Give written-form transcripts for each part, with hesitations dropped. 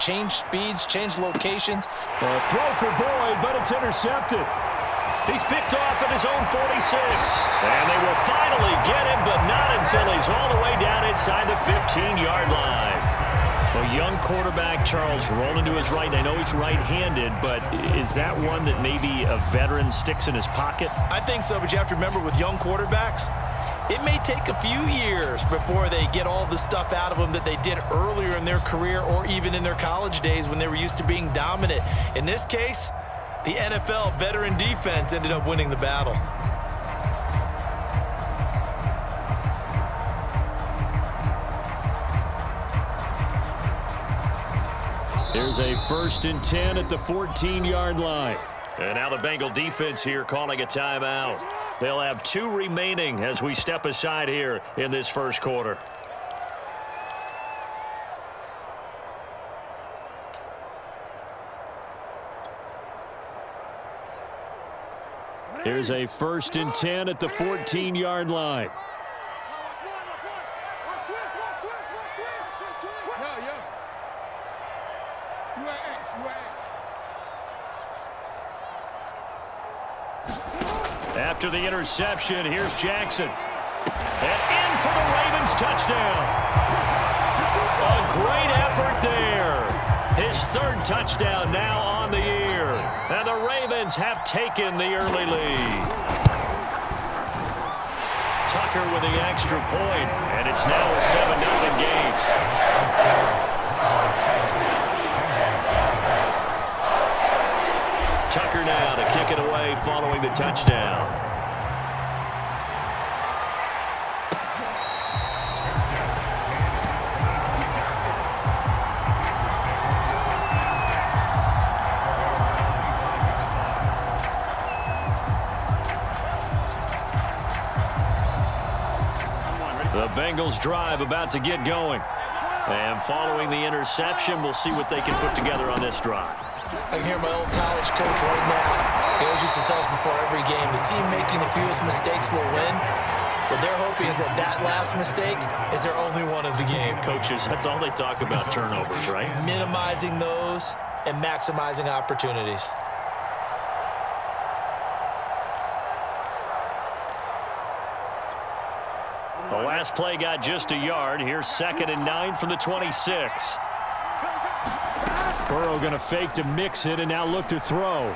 Change speeds, change locations. A throw for Boyd, but it's intercepted. He's picked off at his own 46. And they will finally get him, but not until he's all the way down inside the 15-yard line. A young quarterback, Charles, rolling to his right. And I know he's right-handed, but is that one that maybe a veteran sticks in his pocket? I think so, but you have to remember with young quarterbacks, it may take a few years before they get all the stuff out of them that they did earlier in their career or even in their college days when they were used to being dominant. In this case, the NFL veteran defense ended up winning the battle. Here's a 1st and 10 at the 14-yard line. And now the Bengal defense here calling a timeout. They'll have 2 remaining as we step aside here in this first quarter. Here's a 1st and 10 at the 14-yard line. After the interception, here's Jackson. And in for the Ravens touchdown. A great effort there. His 3rd touchdown now on the year. And the Ravens have taken the early lead. Tucker with the extra point, and it's now a 7-0 game. Tucker now to kick it away following the touchdown. The Bengals drive about to get going. And following the interception, we'll see what they can put together on this drive. I can hear my old college coach right now. He always used to tell us before every game, the team making the fewest mistakes will win. What they're hoping is that that last mistake is their only one of the game. Coaches, that's all they talk about, turnovers, right? Minimizing those and maximizing opportunities. The last play got just a yard. Here's 2nd and 9 from the 26. Burrow going to fake to mix it and now look to throw.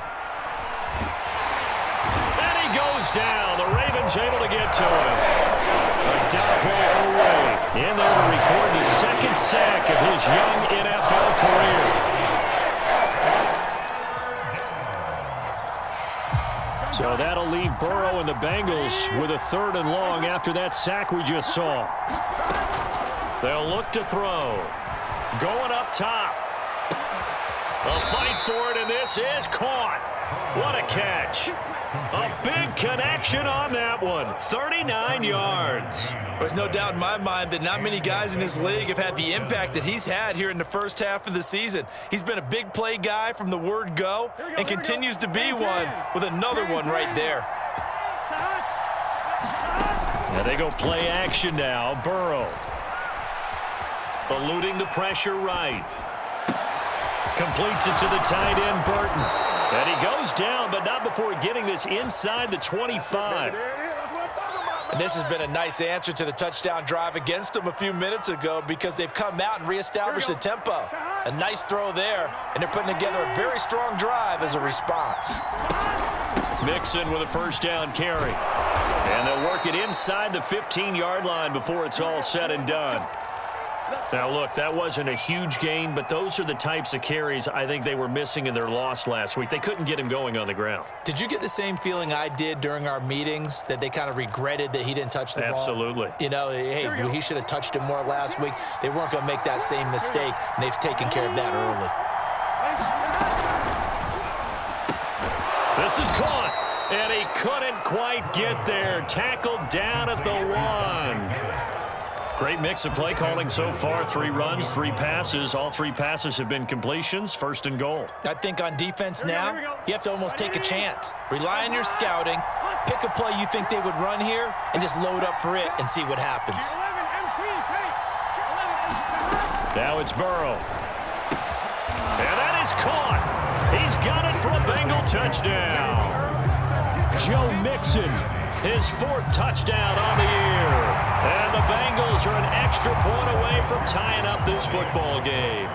And he goes down. The Ravens able to get to him. Adolfo away in there to record the 2nd sack of his young NFL career. So that'll leave Burrow and the Bengals with a 3rd and long after that sack we just saw. They'll look to throw. Going up top. A fight for it, and this is caught. What a catch. A big connection on that one. 39 yards. There's no doubt in my mind that not many guys in this league have had the impact that he's had here in the first half of the season. He's been a big play guy from the word go and continues to be one with another one right there. Yeah, they go play action now. Burrow. Eluding the pressure right. Completes it to the tight end, Burton. And he goes down, but not before getting this inside the 25. And this has been a nice answer to the touchdown drive against them a few minutes ago because they've come out and reestablished the tempo. A nice throw there, and they're putting together a very strong drive as a response. Mixon with a 1st down carry. And they'll work it inside the 15-yard line before it's all said and done. Now, look, that wasn't a huge gain, but those are the types of carries I think they were missing in their loss last week. They couldn't get him going on the ground. Did you get the same feeling I did during our meetings, that they kind of regretted that he didn't touch the ball? Absolutely. You know, hey, he should have touched it more last week. They weren't going to make that same mistake, and they've taken care of that early. This is caught, and he couldn't quite get there. Tackled down at the 1. Great mix of play calling so far. 3 runs, 3 passes. All 3 passes have been completions. 1st and goal. I think on defense now, you have to almost take a chance. Rely on your scouting. Pick a play you think they would run here and just load up for it and see what happens. Now it's Burrow. He's caught. He's got it for a Bengal touchdown. Joe Mixon, his 4th touchdown on the year. And the Bengals are an extra point away from tying up this football game.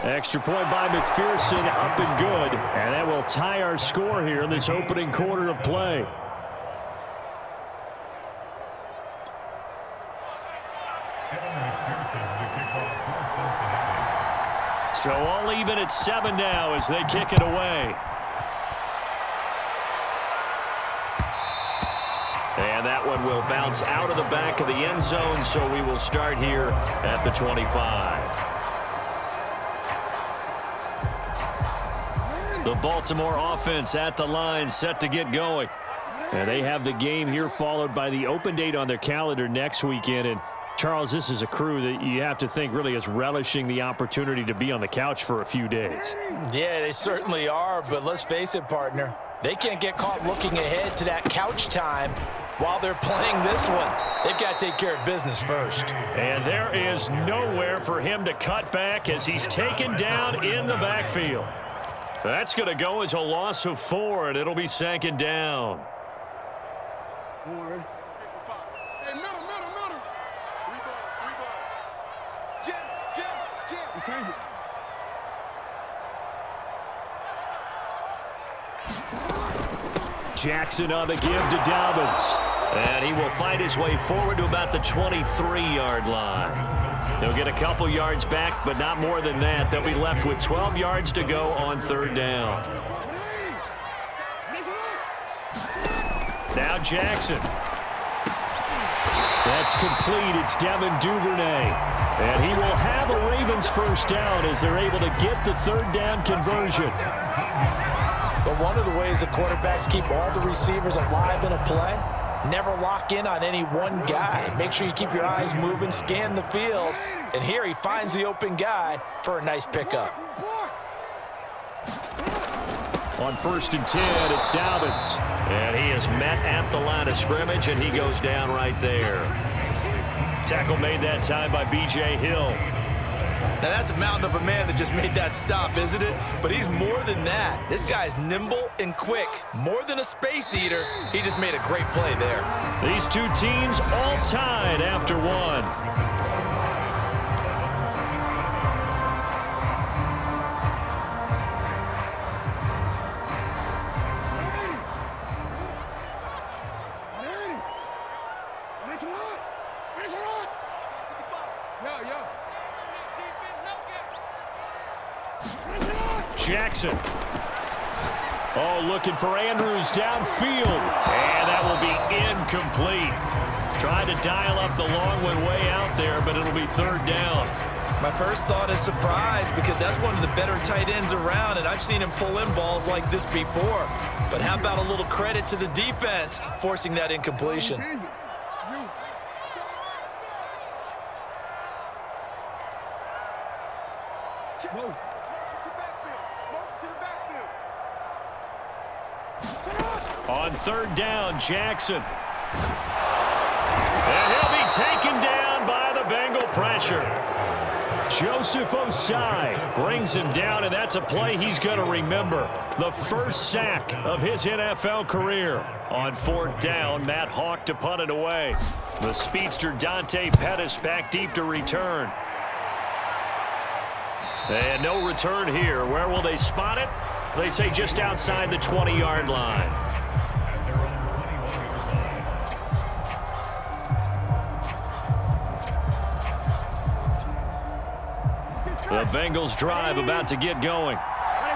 Extra point by McPherson, up and good. And that will tie our score here in this opening quarter of play. So all even at 7 now as they kick it away. And that one will bounce out of the back of the end zone, so we will start here at the 25. The Baltimore offense at the line, set to get going. And they have the game here followed by the open date on their calendar next weekend. And Charles, this is a crew that you have to think really is relishing the opportunity to be on the couch for a few days. Yeah, they certainly are, but let's face it, partner. They can't get caught looking ahead to that couch time while they're playing this one. They've got to take care of business first. And there is nowhere for him to cut back as he's taken down in the backfield. That's going to go as a loss of 4, and it'll be 2nd down. Jackson on the give to Dobbins. And he will fight his way forward to about the 23-yard line. They'll get a couple yards back, but not more than that. They'll be left with 12 yards to go on 3rd down. Now Jackson. That's complete. It's Devin Duvernay. And he will have a Ravens 1st down as they're able to get the 3rd down conversion. But one of the ways the quarterbacks keep all the receivers alive in a play, never lock in on any one guy. Make sure you keep your eyes moving, scan the field. And here he finds the open guy for a nice pickup. On 1st and 10, it's Dobbins. And he is met at the line of scrimmage, and he goes down right there. Tackle made that time by B.J. Hill. Now that's a mountain of a man that just made that stop, isn't it? But he's more than that. This guy's nimble and quick. More than a space eater. He just made a great play there. These two teams all tied after 1. Jackson. Oh, looking for Andrews downfield. And that will be incomplete. Tried to dial up the long one way out there, but it'll be 3rd down. My first thought is surprise because that's one of the better tight ends around, and I've seen him pull in balls like this before. But how about a little credit to the defense forcing that incompletion? On 3rd down, Jackson. And he'll be taken down by the Bengal pressure. Joseph Osai brings him down, and that's a play he's going to remember. The first sack of his NFL career. On 4th down, Matt Hawk to punt it away. The speedster Dante Pettis back deep to return. And no return here. Where will they spot it? They say just outside the 20-yard line. The Bengals drive about to get going.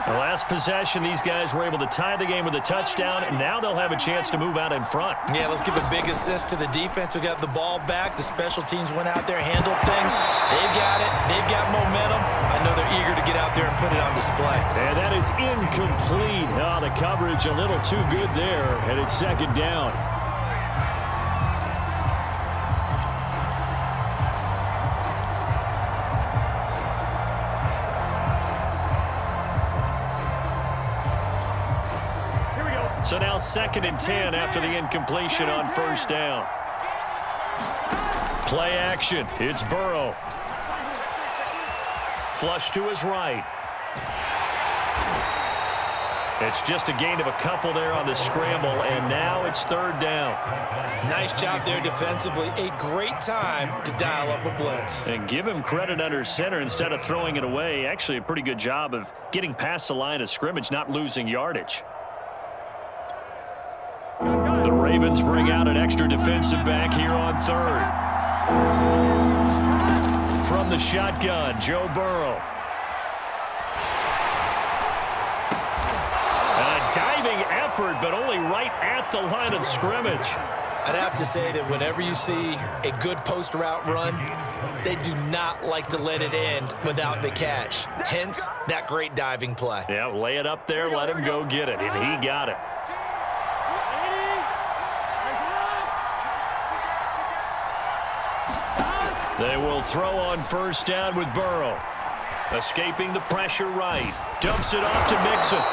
The last possession, these guys were able to tie the game with a touchdown, and now they'll have a chance to move out in front. Yeah, let's give a big assist to the defense who got the ball back. The special teams went out there, handled things. They've got it. They've got momentum. I know they're eager to get out there and put it on display. And that is incomplete. Oh, the coverage a little too good there, and it's 2nd down. So now 2nd and 10 after the incompletion on 1st down. Play action. It's Burrow. flush to his right. It's just a gain of a couple there on the scramble, and now it's third down. Nice job there defensively. A great time to dial up a blitz. And give him credit under center instead of throwing it away. Actually, a pretty good job of getting past the line of scrimmage, not losing yardage. The Ravens bring out an extra defensive back here on third. From the shotgun, Joe Burrow. Diving effort, but only right at the line of scrimmage. I'd have to say that whenever you see a good post route run, they do not like to let it end without the catch. Hence, that great diving play. Yeah, lay it up there, let him go get it, and he got it. They will throw on first down with Burrow. Escaping the pressure right. Dumps it off to Mixon.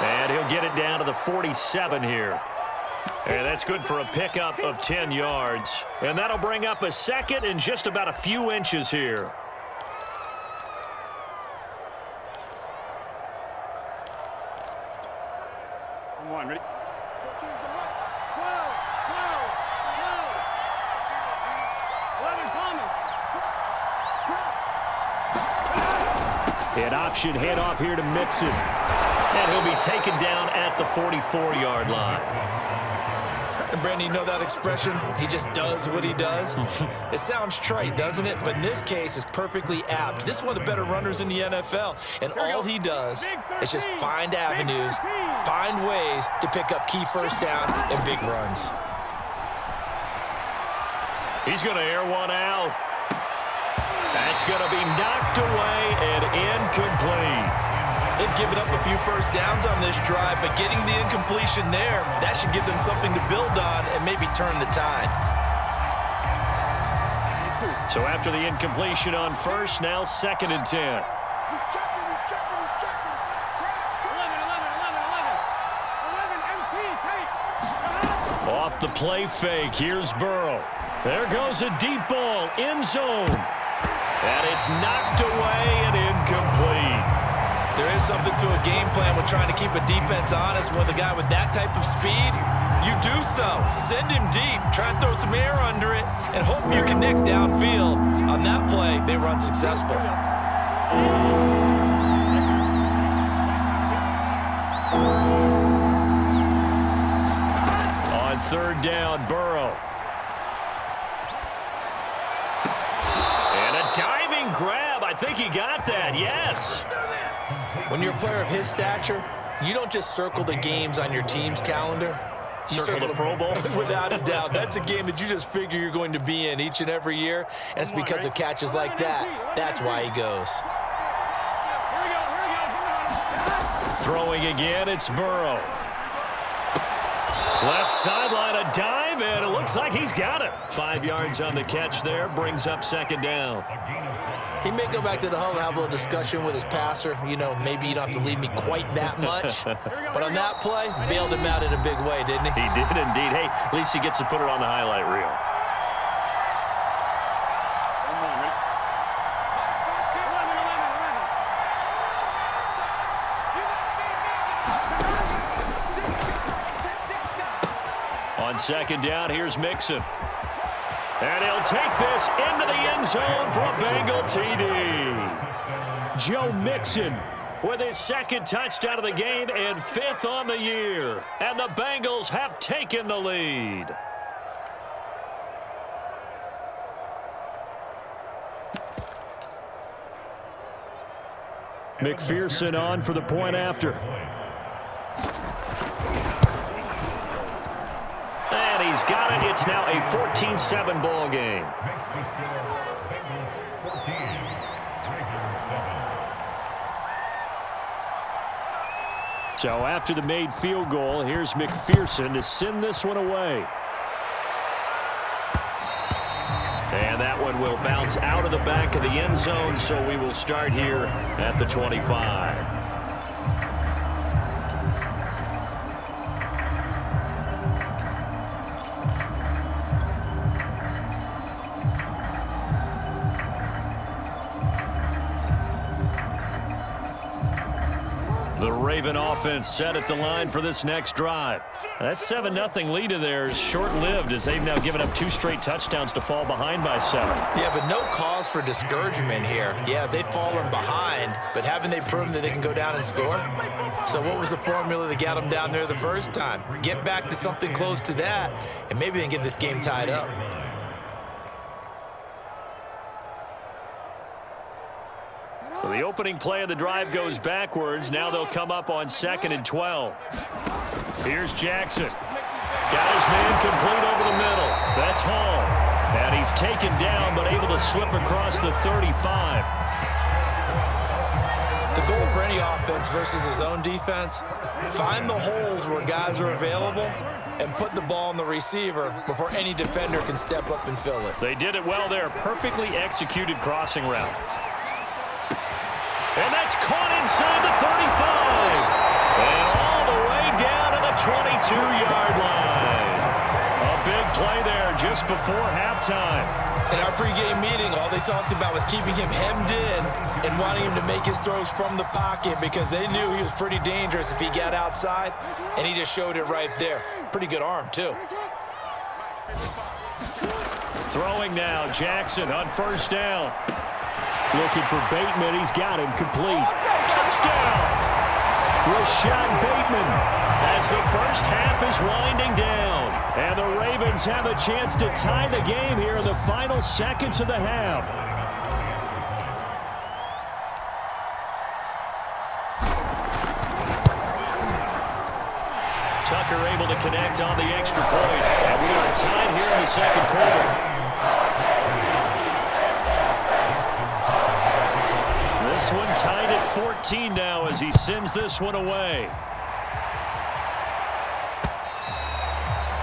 And he'll get it down to the 47 here. And that's good for a pickup of 10 yards. And that'll bring up a second and just about a few inches here. Come on, ready? 14 to the right. 12, 11 coming. An option handoff here to Mixon. And he'll be taken down at the 44-yard line. And Brandon, you know that expression? He just does what he does? It sounds trite, doesn't it? But in this case, it's perfectly apt. This is one of the better runners in the NFL. And all he does is just find avenues, find ways to pick up key first downs and big runs. He's going to air one out. That's going to be knocked away and incomplete. They've given up a few first downs on this drive, but getting the incompletion there, that should give them something to build on and maybe turn the tide. So after the incompletion on first, now 2nd and 10. He's checking. 11, MP, take. Off the play fake, here's Burrow. There goes a deep ball, end zone. And it's knocked away and incomplete. There is something to a game plan with trying to keep a defense honest. With a guy with that type of speed, you do so. Send him deep, try and throw some air under it, and hope you connect downfield. On that play, they run successful. On third down, Burrow. And a diving grab. I think he got that, yes. When you're a player of his stature, you don't just circle the games on your team's calendar. You circle the Pro Bowl? Without a doubt. That's a game that you just figure you're going to be in each and every year, and it's because of catches like that. That's why he goes. Throwing again, it's Burrow. Left sideline, a dive, and it looks like he's got it. 5 yards on the catch there, brings up 2nd down. He may go back to the huddle and have a little discussion with his passer. You know, maybe you don't have to lead me quite that much. But on that play, bailed him out in a big way, didn't he? He did indeed. Hey, at least he gets to put it on the highlight reel. On 2nd down, here's Mixon. And he'll take this into the end zone for a Bengal TD. Joe Mixon with his 2nd touchdown of the game and 5th on the year. And the Bengals have taken the lead. McPherson on for the point after. And he's got it. It's now a 14-7 ball game. So after the made field goal, here's McPherson to send this one away. And that one will bounce out of the back of the end zone, so we will start here at the 25. The Raven offense set at the line for this next drive. That 7-0 lead of theirs short-lived as they've now given up 2 straight touchdowns to fall behind by 7. Yeah, but no cause for discouragement here. Yeah, they've fallen behind, but haven't they proven that they can go down and score? So what was the formula that got them down there the first time? Get back to something close to that, and maybe they can get this game tied up. So the opening play of the drive goes backwards. Now they'll come up on 2nd and 12. Here's Jackson. Got his man complete over the middle. That's Hall. And he's taken down but able to slip across the 35. The goal for any offense versus his own defense, find the holes where guys are available and put the ball on the receiver before any defender can step up and fill it. They did it well there. Perfectly executed crossing route. And that's caught inside the 35. And all the way down to the 22-yard line. A big play there just before halftime. In our pregame meeting, all they talked about was keeping him hemmed in and wanting him to make his throws from the pocket because they knew he was pretty dangerous if he got outside, and he just showed it right there. Pretty good arm, too. Throwing now, Jackson on 1st down. Looking for Bateman. He's got him complete. Touchdown! Rashad Bateman as the first half is winding down. And the Ravens have a chance to tie the game here in the final seconds of the half. Tucker able to connect on the extra point. And we are tied here in the second quarter. This one tied at 14 now as he sends this one away.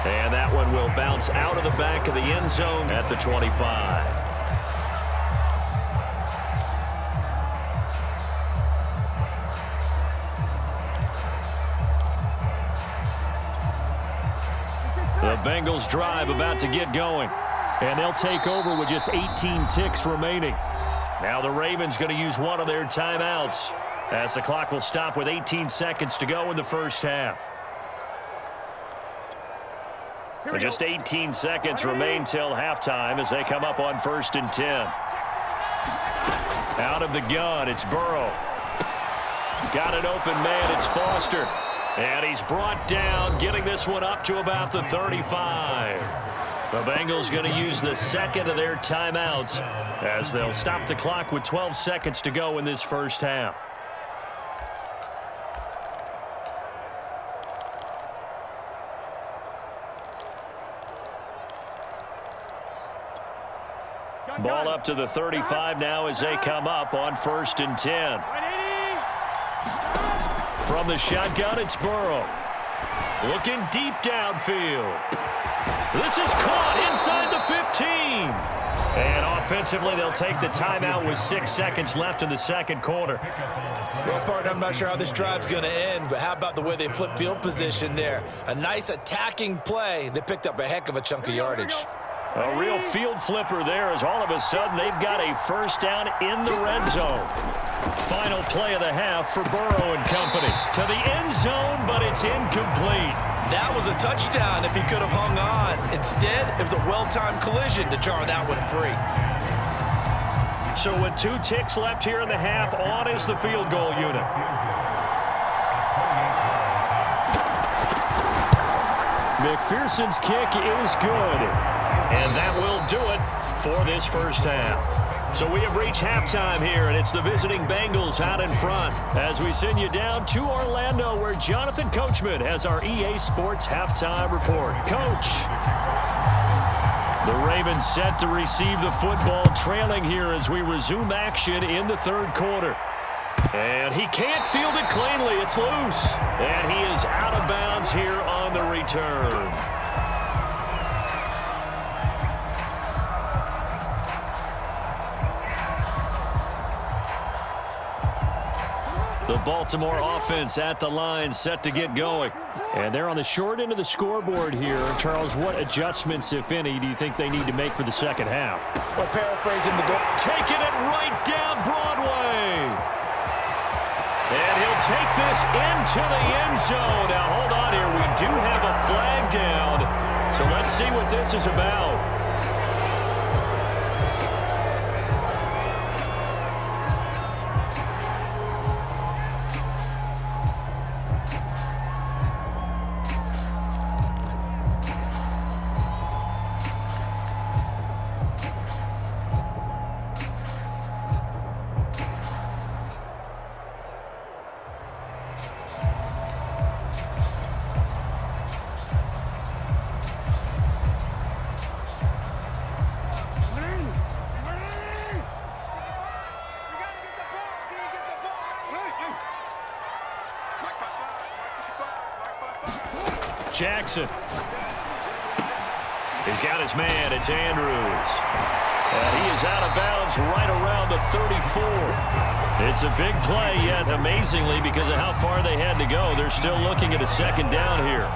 And that one will bounce out of the back of the end zone at the 25. The Bengals drive about to get going. And they'll take over with just 18 ticks remaining. Now the Ravens going to use one of their timeouts as the clock will stop with 18 seconds to go in the first half. But just 18 seconds remain till halftime as they come up on 1st and 10. Out of the gun, it's Burrow. Got an open man, it's Foster. And he's brought down, getting this one up to about the 35. The Bengals going to use the second of their timeouts as they'll stop the clock with 12 seconds to go in this first half. Ball up to the 35 now as they come up on 1st and 10. From the shotgun, it's Burrow. Looking deep downfield. This is caught inside the 15. And offensively, they'll take the timeout with 6 seconds left in the second quarter. Well, partner, I'm not sure how this drive's going to end, but how about the way they flip field position there? A nice attacking play. They picked up a heck of a chunk of yardage. A real field flipper there as all of a sudden they've got a first down in the red zone. Final play of the half for Burrow and company. To the end zone, but it's incomplete. That was a touchdown if he could have hung on. Instead, it was a well-timed collision to jar that one free. So with 2 ticks left here in the half, on is the field goal unit. McPherson's kick is good. And that will do it for this first half. So we have reached halftime here, and it's the visiting Bengals out in front as we send you down to Orlando where Jonathan Coachman has our EA Sports halftime report. Coach. The Ravens set to receive the football, trailing here as we resume action in the third quarter. And he can't field it cleanly. It's loose. And he is out of bounds here on the return. The Baltimore offense at the line set to get going. And they're on the short end of the scoreboard here. Charles, what adjustments, if any, do you think they need to make for the second half? Well, paraphrasing the goal. Taking it right down Broadway. And he'll take this into the end zone. Now, hold on here. We do have a flag down. So let's see what this is about. Jackson. He's got his man. It's Andrews. And he is out of bounds right around the 34. It's a big play, yet amazingly, because of how far they had to go, they're still looking at a second down here.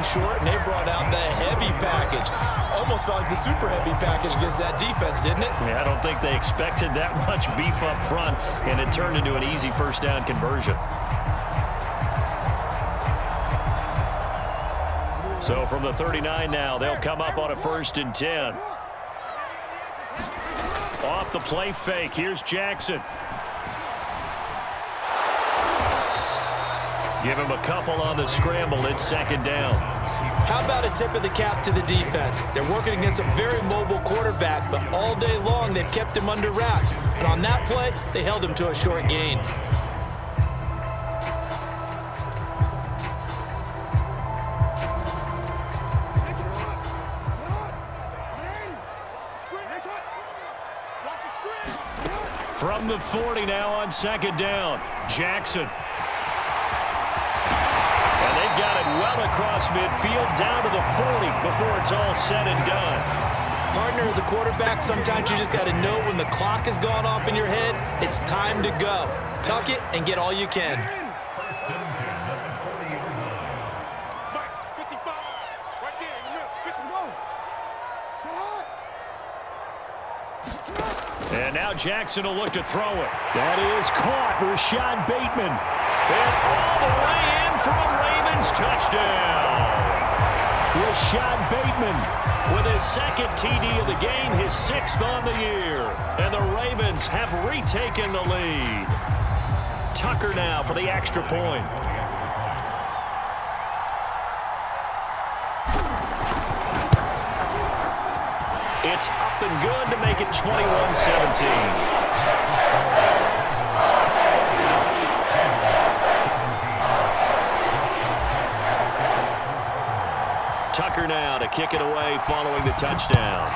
Short, and they brought out the heavy package. Almost felt like the super heavy package against that defense, didn't it? Yeah, I don't think they expected that much beef up front, and it turned into an easy first down conversion. So from the 39 now, they'll come up on a 1st and 10. Off the play fake, here's Jackson. Give him a couple on the scramble. It's 2nd down. How about a tip of the cap to the defense? They're working against a very mobile quarterback, but all day long they've kept him under wraps. And on that play, they held him to a short gain. From the 40 now on 2nd down. Jackson. And they've got it well across midfield, down to the 40 before it's all said and done. Partner, as a quarterback, sometimes you just got to know when the clock has gone off in your head, it's time to go. Tuck it and get all you can. And now Jackson will look to throw it. That is caught. Rashad Bateman. And all the way in for a Ravens touchdown. Rashad Bateman with his 2nd TD of the game, his 6th on the year. And the Ravens have retaken the lead. Tucker now for the extra point. It's up and good to make it 21-17. Tucker now to kick it away following the touchdown.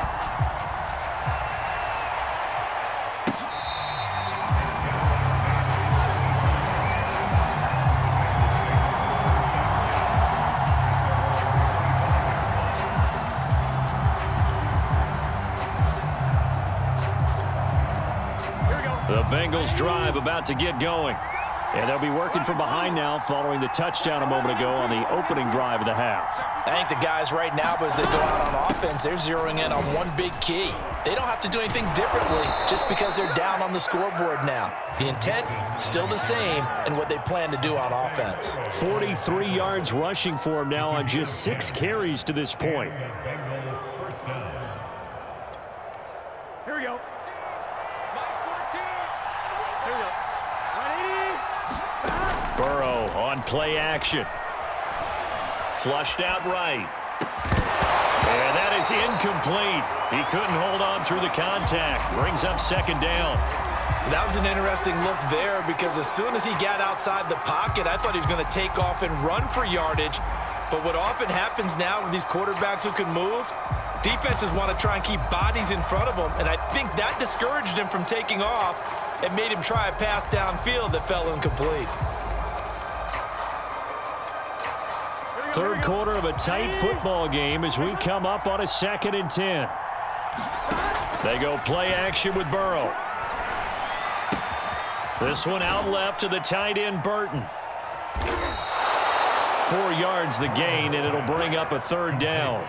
The Bengals drive about to get going. And they'll be working from behind now following the touchdown a moment ago on the opening drive of the half. I think the guys right now, as they go out on offense, they're zeroing in on one big key. They don't have to do anything differently just because they're down on the scoreboard now. The intent, still the same, and what they plan to do on offense. 43 yards rushing for him now on just 6 carries to this point. Here we go. Burrow on play action. Flushed out right. And that is incomplete. He couldn't hold on through the contact. Brings up 2nd down. That was an interesting look there because as soon as he got outside the pocket, I thought he was going to take off and run for yardage. But what often happens now with these quarterbacks who can move, defenses want to try and keep bodies in front of them. And I think that discouraged him from taking off and made him try a pass downfield that fell incomplete. Third quarter of a tight football game as we come up on a 2nd and 10. They go play action with Burrow. This one out left to the tight end, Burton. 4 yards the gain, and it'll bring up a 3rd down.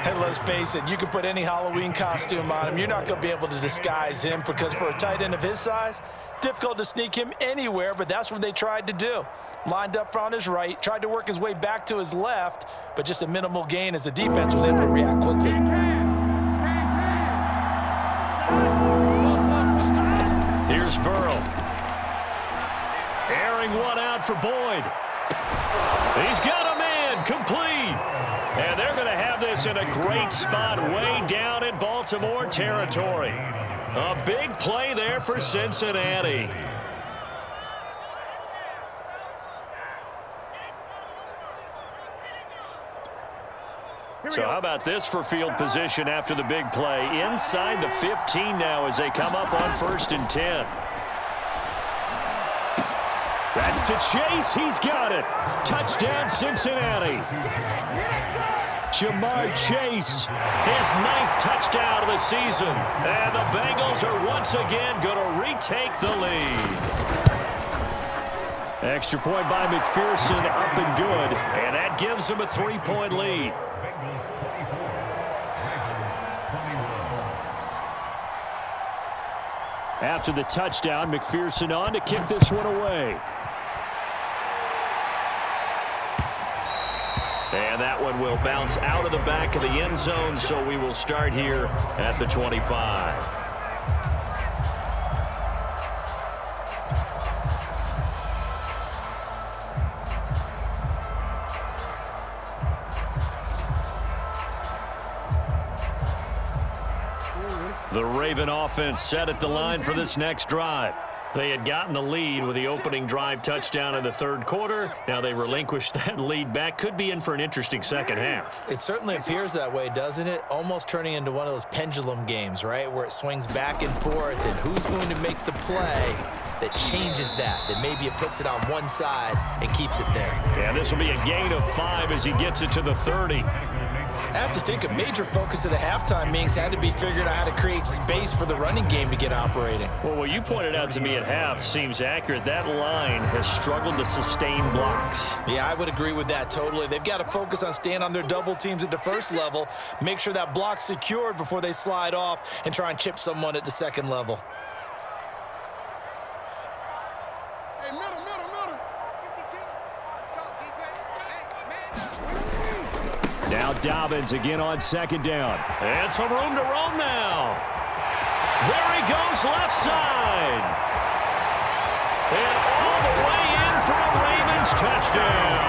And let's face it, you can put any Halloween costume on him. You're not going to be able to disguise him because for a tight end of his size, difficult to sneak him anywhere, but that's what they tried to do. Lined up on his right, tried to work his way back to his left, but just a minimal gain as the defense was able to react quickly. Here's Burrow. Airing one out for Boyd. He's got a man, complete. And they're going to have this in a great spot way down in Baltimore territory. A big play there for Cincinnati. So how about this for field position after the big play? Inside the 15 now as they come up on 1st and 10. That's to Chase. He's got it. Touchdown, Cincinnati. Jamar Chase, his 9th touchdown of the season. And the Bengals are once again going to retake the lead. Extra point by McPherson, up and good. And that gives them a 3-point lead. After the touchdown, McPherson on to kick this one away. And that one will bounce out of the back of the end zone, so we will start here at the 25. The Raven offense set at the line for this next drive. They had gotten the lead with the opening drive touchdown in the 3rd quarter. Now they relinquished that lead back. Could be in for an interesting second half. It certainly appears that way, doesn't it? Almost turning into one of those pendulum games, right, where it swings back and forth, and who's going to make the play that changes that maybe it puts it on one side and keeps it there. Yeah, this will be a gain of 5 as he gets it to the 30. I have to think a major focus of the halftime meetings had to be figuring out how to create space for the running game to get operating. Well, what you pointed out to me at half seems accurate. That line has struggled to sustain blocks. Yeah, I would agree with that totally. They've got to focus on staying on their double teams at the first level, make sure that block's secured before they slide off and try and chip someone at the second level. Now Dobbins again on 2nd down. And some room to roam now. There he goes left side. And all the way in for a Ravens touchdown.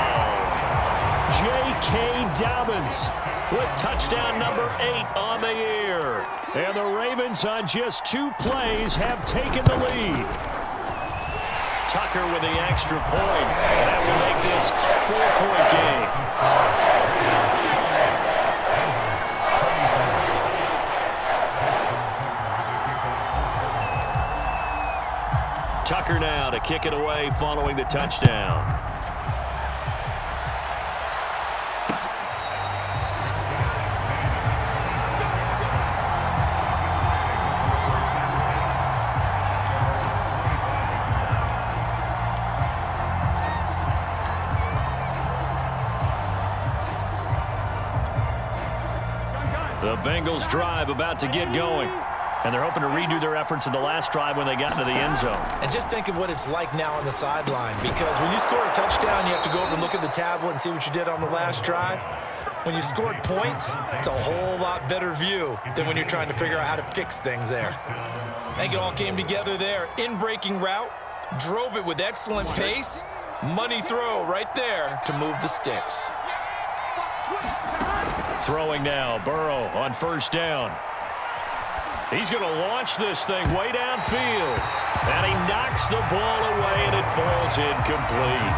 J.K. Dobbins with touchdown number 8 on the year. And the Ravens on just 2 plays have taken the lead. Tucker with the extra point. That will make this a 4-point game. Tucker now to kick it away following the touchdown. The Bengals drive about to get going. And they're hoping to redo their efforts in the last drive when they got into the end zone. And just think of what it's like now on the sideline, because when you score a touchdown, you have to go over and look at the tablet and see what you did on the last drive. When you scored points, it's a whole lot better view than when you're trying to figure out how to fix things there. I think it all came together there. In-breaking route, drove it with excellent pace, money throw right there to move the sticks. Throwing now, Burrow on 1st down. He's going to launch this thing way downfield. And he knocks the ball away, and it falls incomplete.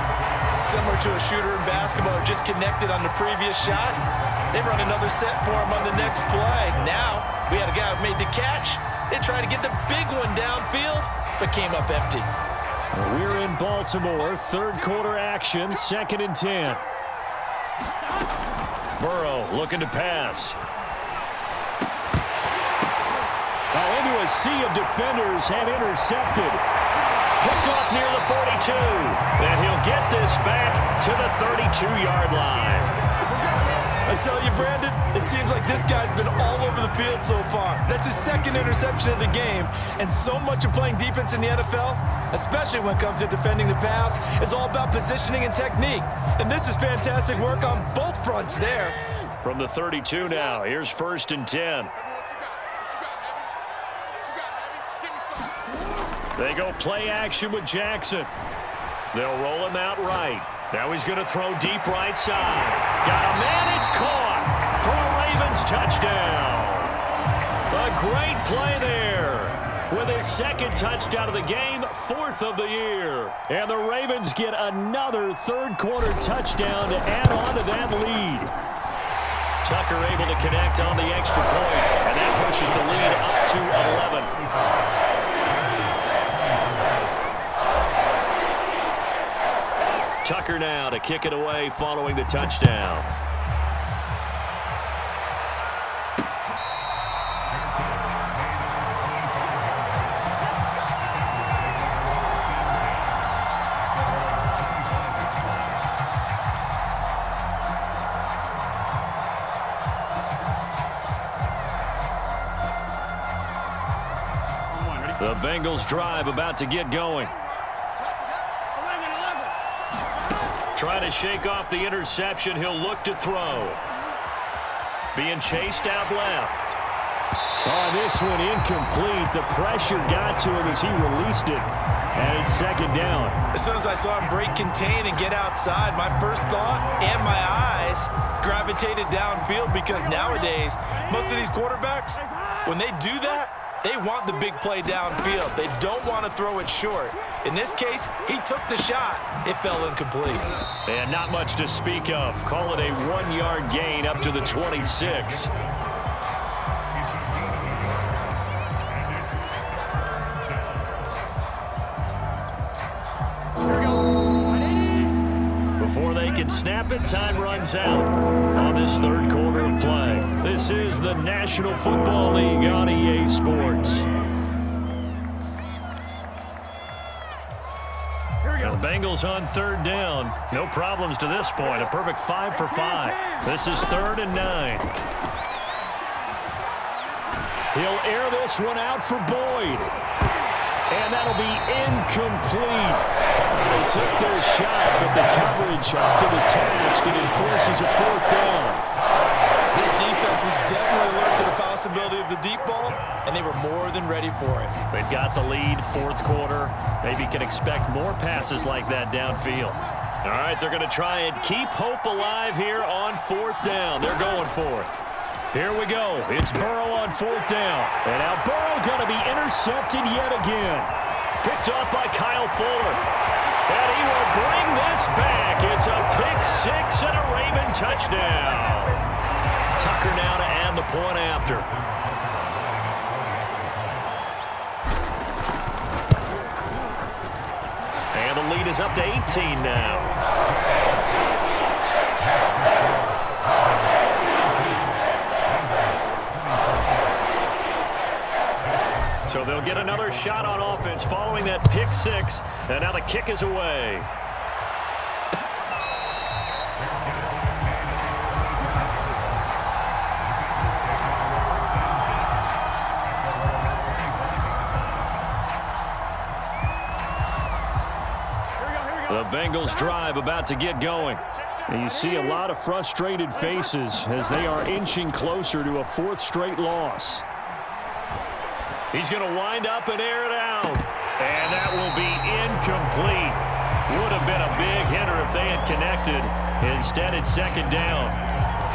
Similar to a shooter in basketball who just connected on the previous shot. They run another set for him on the next play. Now, we had a guy who made the catch. They tried to get the big one downfield, but came up empty. We're in Baltimore. 3rd quarter action, 2nd and 10. Burrow looking to pass. Now into a sea of defenders and intercepted. Picked off near the 42. And he'll get this back to the 32-yard line. I tell you, Brandon, it seems like this guy's been all over the field so far. That's his second interception of the game. And so much of playing defense in the NFL, especially when it comes to defending the pass, is all about positioning and technique. And this is fantastic work on both fronts there. From the 32 now, here's 1st and 10. They go play action with Jackson. They'll roll him out right. Now he's going to throw deep right side. Got a man, it's caught for a Ravens touchdown. A great play there. With his second touchdown of the game, 4th of the year. And the Ravens get another third-quarter touchdown to add on to that lead. Tucker able to connect on the extra point, and that pushes the lead up to 11. Tucker now to kick it away following the touchdown. The Bengals drive about to get going. Trying to shake off the interception. He'll look to throw. Being chased out left. Oh, this one incomplete. The pressure got to him as he released it. And it's 2nd down. As soon as I saw him break contain and get outside, my first thought and my eyes gravitated downfield, because nowadays, most of these quarterbacks, when they do that, they want the big play downfield. They don't want to throw it short. In this case, he took the shot. It fell incomplete. And not much to speak of. Call it a 1-yard gain up to the 26. Before they can snap it, time runs out on this 3rd quarter of play. This is the National Football League on EA Sports. Now the Bengals on 3rd down. No problems to this point. A perfect 5 for 5. This is 3rd and 9. He'll air this one out for Boyd. And that'll be incomplete. They took their shot, but the coverage up to the task, and it forces a 4th down. This defense was definitely alert to the possibility of the deep ball, and they were more than ready for it. They've got the lead, 4th quarter. Maybe can expect more passes like that downfield. All right, they're going to try and keep hope alive here on 4th down. They're going for it. Here we go. It's Burrow on 4th down. And now Burrow going to be intercepted yet again. Picked off by Kyle Fuller. And he will bring this back. It's a pick-6 and a Raven touchdown. Tucker now to add the point after. And the lead is up to 18 now. So they'll get another shot on offense following that pick-6. And now the kick is away. The Bengals drive about to get going. And you see a lot of frustrated faces as they are inching closer to a 4th straight loss. He's going to wind up and air it out. And that will be incomplete. Would have been a big hitter if they had connected. Instead, it's 2nd down.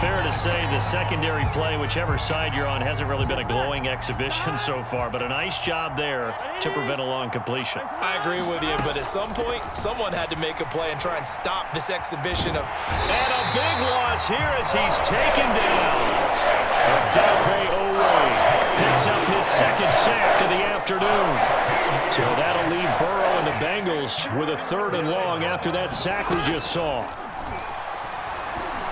Fair to say the secondary play, whichever side you're on, hasn't really been a glowing exhibition so far, but a nice job there to prevent a long completion. I agree with you, but at some point, someone had to make a play and try and stop this exhibition of... And a big loss here as he's taken down. Dafe Owe picks up his 2nd sack of the afternoon. So that'll leave Burrow and the Bengals with a 3rd and long after that sack we just saw.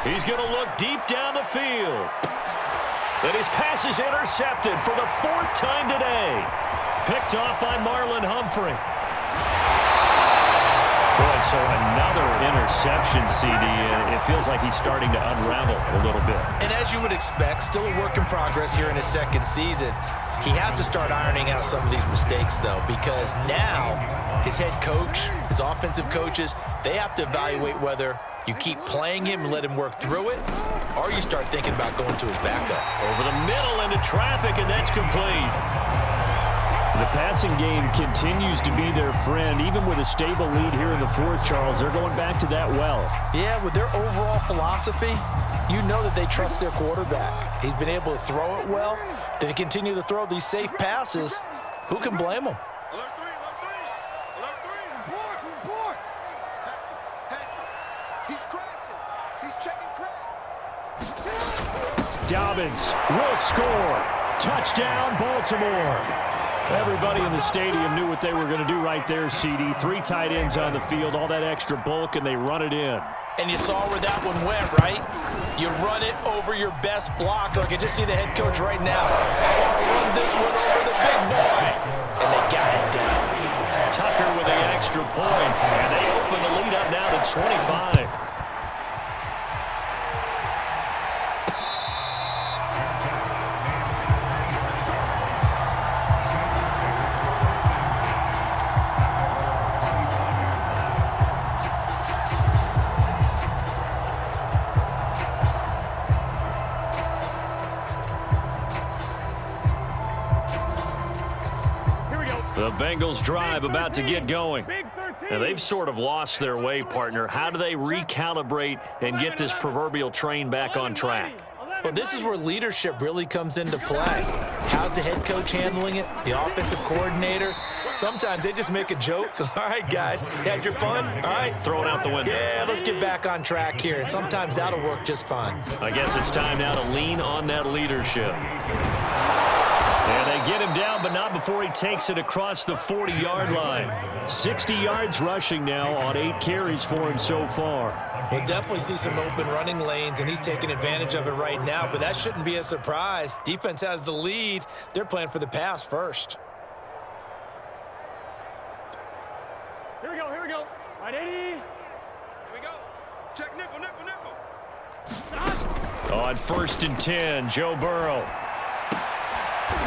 He's going to look deep down the field. And his pass is intercepted for the 4th time today. Picked off by Marlon Humphrey. Boy, so another interception, CD. It feels like he's starting to unravel a little bit. And as you would expect, still a work in progress here in his 2nd season. He has to start ironing out some of these mistakes, though, because now his head coach, his offensive coaches, they have to evaluate whether you keep playing him and let him work through it, or you start thinking about going to his backup. Over the middle into traffic, and that's complete. The passing game continues to be their friend. Even with a stable lead here in the 4th, Charles, they're going back to that well. Yeah, with their overall philosophy, you know that they trust their quarterback. He's been able to throw it well. They continue to throw these safe passes. Who can blame them? Alert 3, alert 3. Report. He's crashing. He's checking crash. Dobbins will score. Touchdown, Baltimore. Everybody in the stadium knew what they were going to do right there, CD. 3 tight ends on the field, all that extra bulk, and they run it in. And you saw where that one went, right? You run it over your best blocker. I can just see the head coach right now. I want to run this one over the big boy. And they got it done. Tucker with the extra point, and they open the lead up now to 25. The Bengals drive about to get going. And they've sort of lost their way, partner. How do they recalibrate and get this proverbial train back on track? Well, this is where leadership really comes into play. How's the head coach handling it? The offensive coordinator? Sometimes they just make a joke. All right, guys, had your fun? All right. Throw it out the window. Yeah, let's get back on track here. And sometimes that'll work just fine. I guess it's time now to lean on that leadership. And they get him down, but not before he takes it across the 40-yard line. 60 yards rushing now on 8 carries for him so far. We'll definitely see some open running lanes, and he's taking advantage of it right now, but that shouldn't be a surprise. Defense has the lead. They're playing for the pass first. Here we go. All right, 80. Here we go. Check nickel. On 1st and 10, Joe Burrow.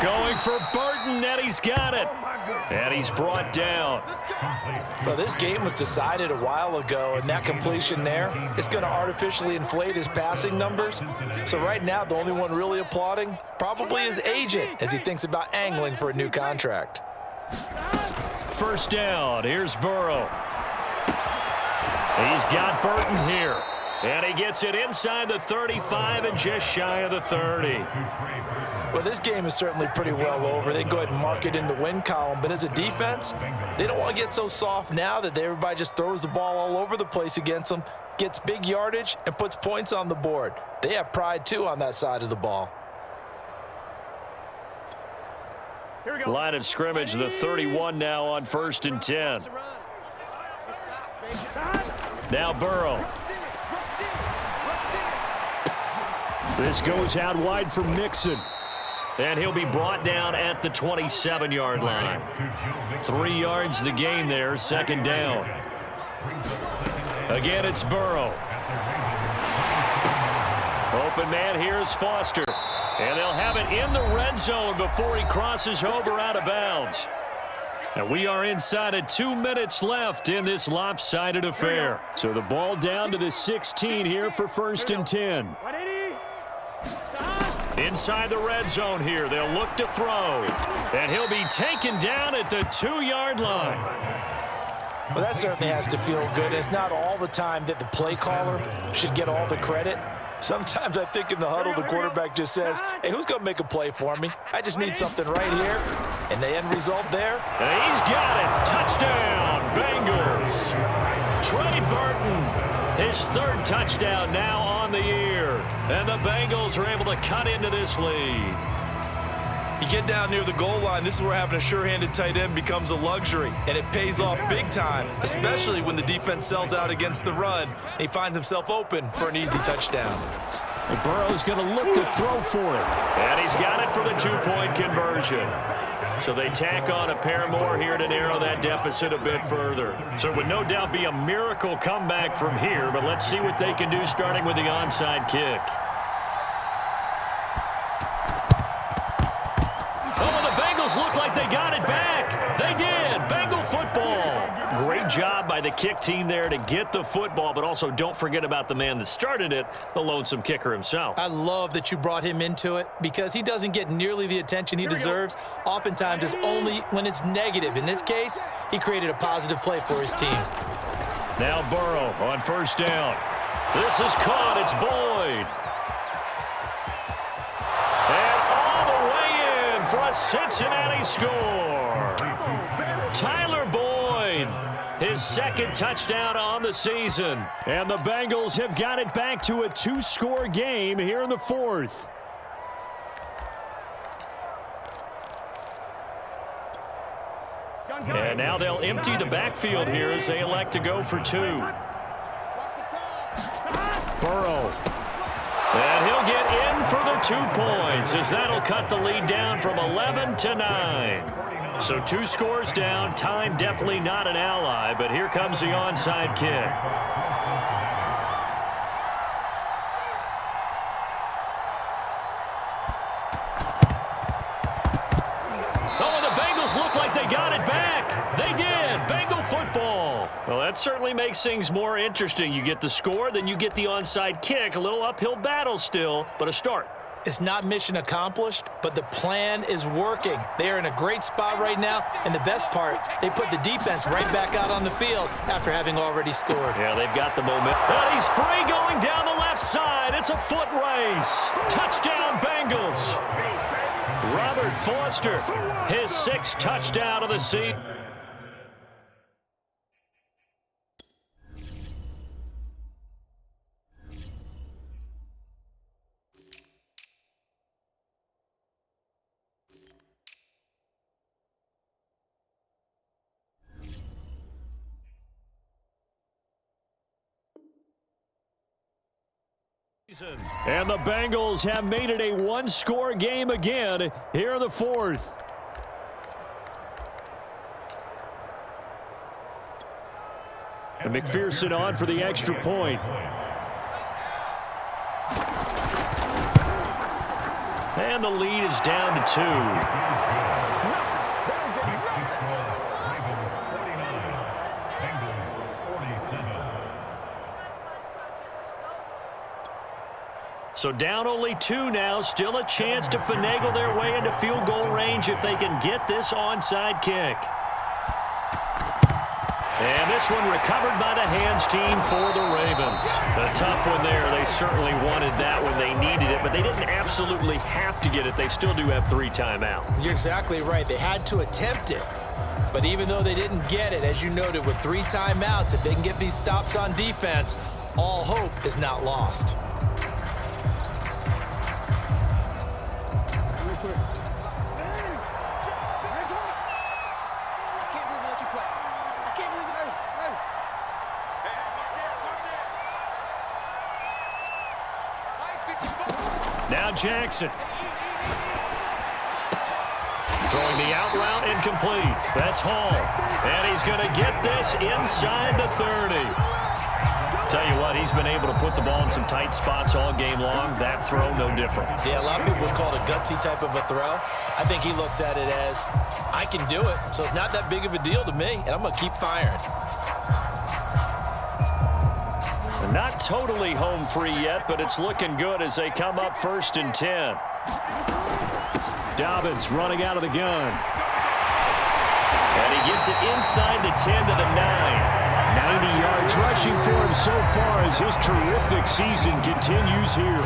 Going for Burton, and he's got it. And he's brought down. Well, this game was decided a while ago, and that completion there is going to artificially inflate his passing numbers. So right now, the only one really applauding probably his agent as he thinks about angling for a new contract. 1st down. Here's Burrow. He's got Burton here. And he gets it inside the 35 and just shy of the 30. Well, this game is certainly pretty well over. They can go ahead and mark it in the win column. But as a defense, they don't want to get so soft now that everybody just throws the ball all over the place against them, gets big yardage, and puts points on the board. They have pride, too, on that side of the ball. Here we go. Line of scrimmage, the 31 now on 1st and 10. Now Burrow. This goes out wide for Mixon. And he'll be brought down at the 27-yard line. 3 yards the gain there, 2nd down. Again, it's Burrow. Open man, here's Foster. And they'll have it in the red zone before he crosses over out of bounds. And we are inside of 2 minutes left in this lopsided affair. So the ball down to the 16 here for 1st and 10. Inside the red zone here, they'll look to throw. And he'll be taken down at the 2-yard line. Well, that certainly has to feel good. It's not all the time that the play caller should get all the credit. Sometimes I think in the huddle, the quarterback just says, hey, who's going to make a play for me? I just need something right here. And the end result there. And he's got it. Touchdown, Bengals. Trey Burton, his 3rd touchdown now on the year. And the Bengals are able to cut into this lead. You get down near the goal line, this is where having a sure-handed tight end becomes a luxury, and it pays off big time, especially when the defense sells out against the run. He finds himself open for an easy touchdown. And Burrow's going to look to throw for it. And he's got it for the two-point conversion. So they tack on a pair more here to narrow that deficit a bit further. So it would no doubt be a miracle comeback from here, but let's see what they can do starting with the onside kick. Oh, the Bengals look like they got it back. They did. Bengal football. Great job by the kick team there to get the football, but also don't forget about the man that started it, the lonesome kicker himself. I love that you brought him into it because he doesn't get nearly the attention he deserves. Oftentimes, it's only when it's negative. In this case, he created a positive play for his team. Now Burrow on first down. This is caught. It's Boyd. And all the way in for a Cincinnati score. Tyler Boyd, his second touchdown on the season. And the Bengals have got it back to a two-score game here in the fourth. And now they'll empty the backfield here as they elect to go for two. Burrow. And he'll get in for the 2 points as that'll cut the lead down from 11 to 9. So 2 scores down. Time definitely not an ally, but here comes the onside kick. Oh, the Bengals look like they got it back. They did. Bengal football. Well, that certainly makes things more interesting. You get the score, then you get the onside kick. A little uphill battle still, but a start. It's not mission accomplished, but the plan is working. They are in a great spot right now, and the best part, they put the defense right back out on the field after having already scored. Yeah, they've got the momentum. And he's free going down the left side. It's a foot race. Touchdown, Bengals. Robert Foster, his 6th touchdown of the season. And the Bengals have made it a one-score game again here in the fourth. And McPherson on for the extra point. And the lead is down to 2. So down only 2 now. Still a chance to finagle their way into field goal range if they can get this onside kick. And this one recovered by the hands team for the Ravens. A tough one there. They certainly wanted that when they needed it, but they didn't absolutely have to get it. They still do have 3 timeouts. You're exactly right. They had to attempt it. But even though they didn't get it, as you noted, with 3 timeouts, if they can get these stops on defense, all hope is not lost. Now Jackson. Throwing the out route incomplete. That's Hall. And he's going to get this inside the 30. Tell you what, he's been able to put the ball in some tight spots all game long. That throw, no different. Yeah, a lot of people would call it a gutsy type of a throw. I think he looks at it as, I can do it, so it's not that big of a deal to me, and I'm going to keep firing. Not totally home free yet, but it's looking good as they come up 1st and 10. Dobbins running out of the gun. And he gets it inside the 10 to the 9. 90 yards rushing for him so far as his terrific season continues here.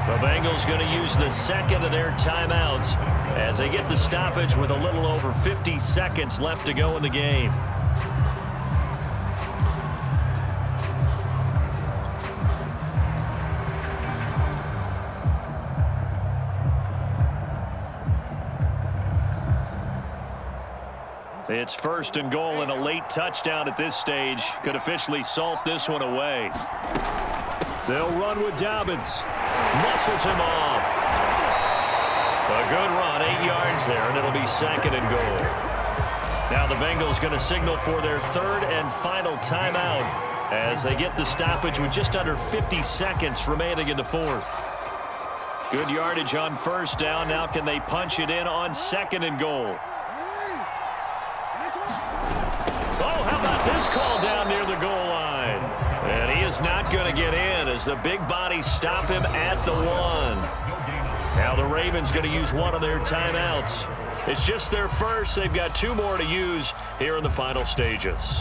The Bengals going to use the 2nd of their timeouts as they get the stoppage with a little over 50 seconds left to go in the game. It's 1st and goal, and a late touchdown at this stage could officially salt this one away. They'll run with Dobbins. Muscles him off. A good run, 8 yards there, and it'll be 2nd and goal. Now the Bengals going to signal for their 3rd and final timeout as they get the stoppage with just under 50 seconds remaining in the 4th. Good yardage on 1st down. Now can they punch it in on 2nd and goal? Oh, how about this call down near the goal line? And he is not going to get in as the big bodies stop him at the 1. Now the Ravens going to use one of their timeouts. It's just their first. They've got 2 more to use here in the final stages.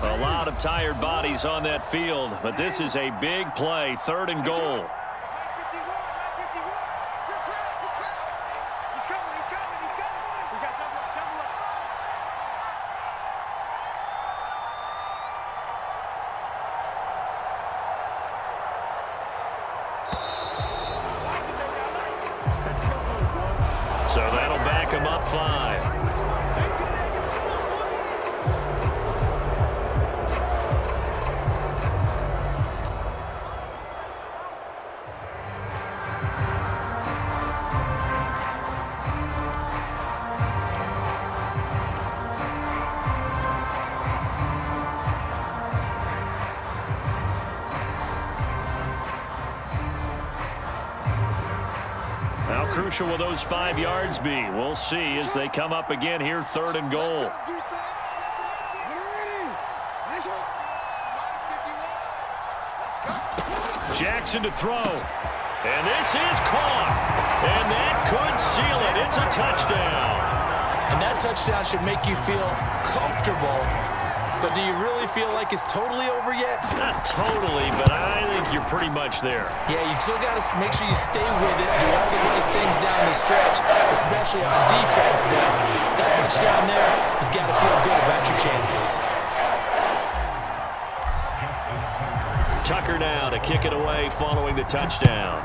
A lot of tired bodies on that field, but this is a big play, 3rd and goal. So that'll back him up 5. How crucial will those 5 yards be? We'll see as they come up again here, 3rd and goal. Jackson to throw. And this is caught. And that could seal it. It's a touchdown. And that touchdown should make you feel comfortable. But do you really feel like it's totally over yet? Not totally, but I think you're pretty much there. Yeah, you've still got to make sure you stay with it, do all the right things down the stretch, especially on defense. But that touchdown there, you've got to feel good about your chances. Tucker now to kick it away following the touchdown.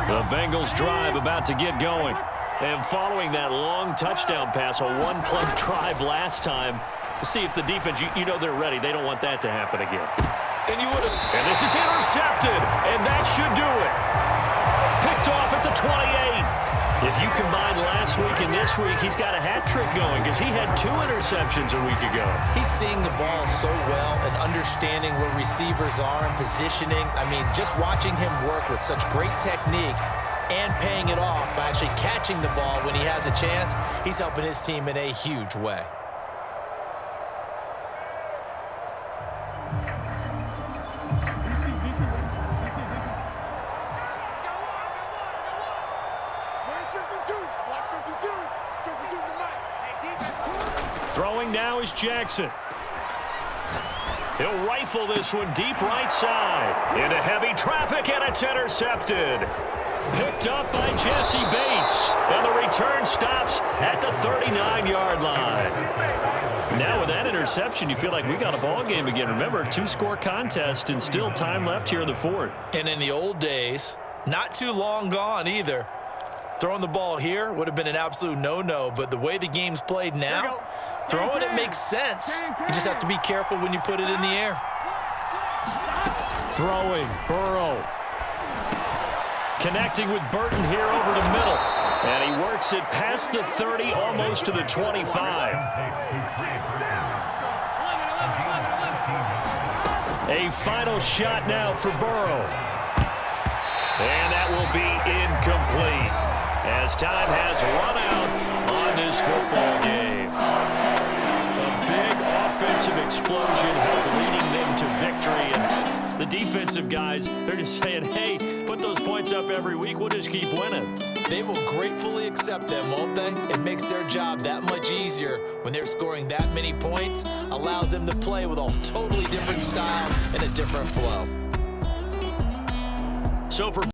The Bengals drive about to get going. And following that long touchdown pass, a 1-play drive last time, to see if the defense, you know they're ready. They don't want that to happen again. And you would have. And this is intercepted, and that should do it. Picked off at the 28. If you combine last week and this week, he's got a hat trick going because he had 2 interceptions a week ago. He's seeing the ball so well and understanding where receivers are and positioning. I mean, just watching him work with such great technique and paying it off by actually catching the ball when he has a chance, he's helping his team in a huge way. Throwing now is Jackson. He'll rifle this one deep right side. Into heavy traffic, and it's intercepted. Picked up by Jesse Bates. And the return stops at the 39-yard line. Now with that interception, you feel like we got a ball game again. Remember, 2-score contest and still time left here in the 4th. And in the old days, not too long gone either, throwing the ball here would have been an absolute no-no, but the way the game's played now, throwing it makes sense. You just have to be careful when you put it in the air. Throwing, Burrow. Connecting with Burton here over the middle. And he works it past the 30, almost to the 25. A final shot now for Burrow. And that will be incomplete as time has run out on this football game. A big offensive explosion helped leading them to victory. And the defensive guys, they're just saying, hey, put those points up every week. We'll just keep winning. They will gratefully accept them, won't they? It makes their job that much easier when they're scoring that many points, allows them to play with a totally different style and a different flow. So for